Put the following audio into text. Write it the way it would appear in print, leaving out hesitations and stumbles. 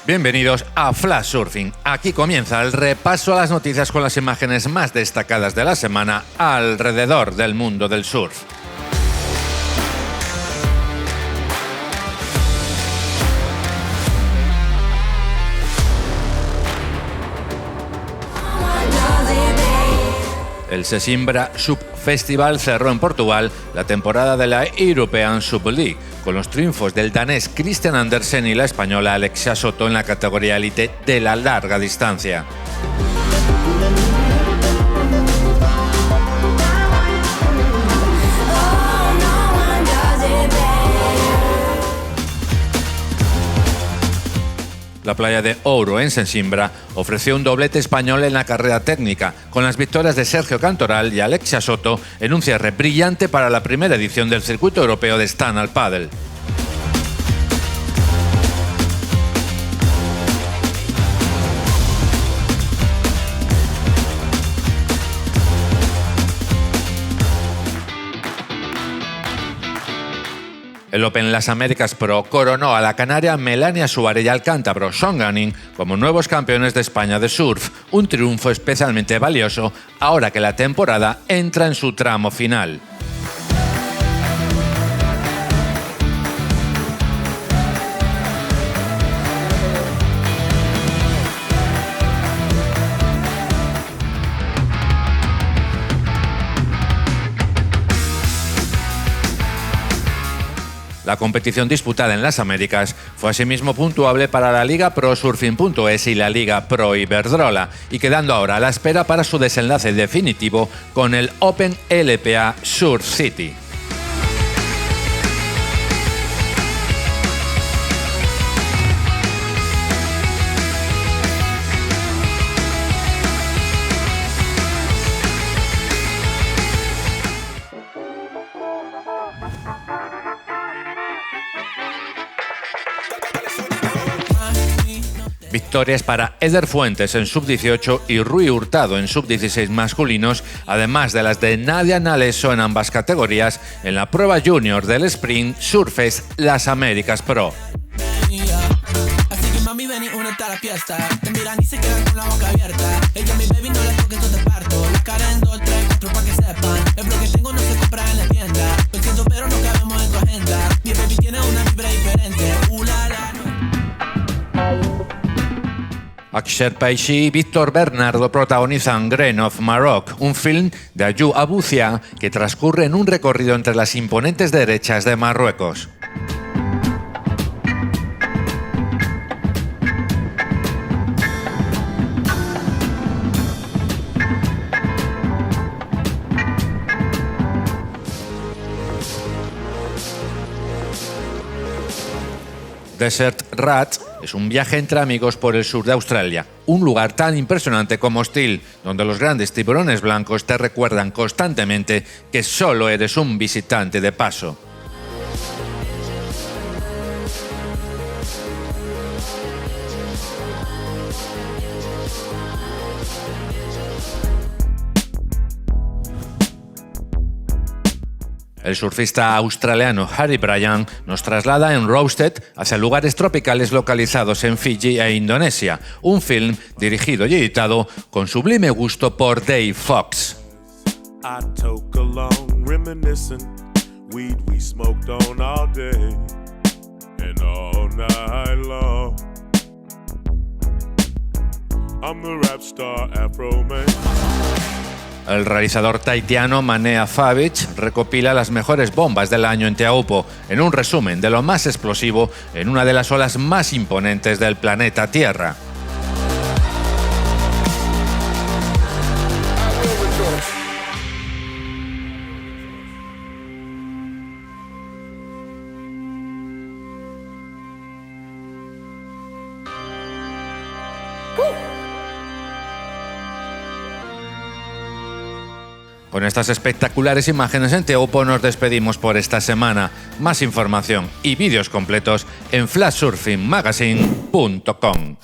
Bienvenidos a Flash Surfing. Aquí comienza el repaso a las noticias con las imágenes más destacadas de la semana alrededor del mundo del surf. El Sesimbra Sub Festival cerró en Portugal la temporada de la European Sub League, con los triunfos del danés Christian Andersen y la española Alexia Soto en la categoría élite de la larga distancia. La playa de Ouro, en Sesimbra, ofreció un doblete español en la carrera técnica, con las victorias de Sergio Cantoral y Alexia Soto en un cierre brillante para la primera edición del circuito europeo de Stand-Up Paddle. El Open Las Américas Pro coronó a la canaria Melania Suárez y al cántabro Sean Gunning como nuevos campeones de España de surf, un triunfo especialmente valioso ahora que la temporada entra en su tramo final. La competición disputada en las Américas fue asimismo puntuable para la Liga Pro Surfing.es y la Liga Pro Iberdrola, y quedando ahora a la espera para su desenlace definitivo con el Open LPA Surf City. Victorias para Eder Fuentes en sub-18 y Rui Hurtado en sub-16 masculinos, además de las de Nadia Naleso en ambas categorías en la prueba junior del Sprint Surfest Las Américas Pro. Aksher Paishi y Víctor Bernardo protagonizan Grain of Maroc, un film de Ayou Abouthia que transcurre en un recorrido entre las imponentes derechas de Marruecos. Desert Rat es un viaje entre amigos por el sur de Australia, un lugar tan impresionante como hostil, donde los grandes tiburones blancos te recuerdan constantemente que solo eres un visitante de paso. El surfista australiano Harry Bryan nos traslada en Roasted hacia lugares tropicales localizados en Fiji e Indonesia, un film dirigido y editado con sublime gusto por Dave Fox. El realizador tahitiano Manea Favich recopila las mejores bombas del año en Taupo, en un resumen de lo más explosivo en una de las olas más imponentes del planeta Tierra. Con estas espectaculares imágenes en Taupo nos despedimos por esta semana. Más información y vídeos completos en flashsurfingmagazine.com.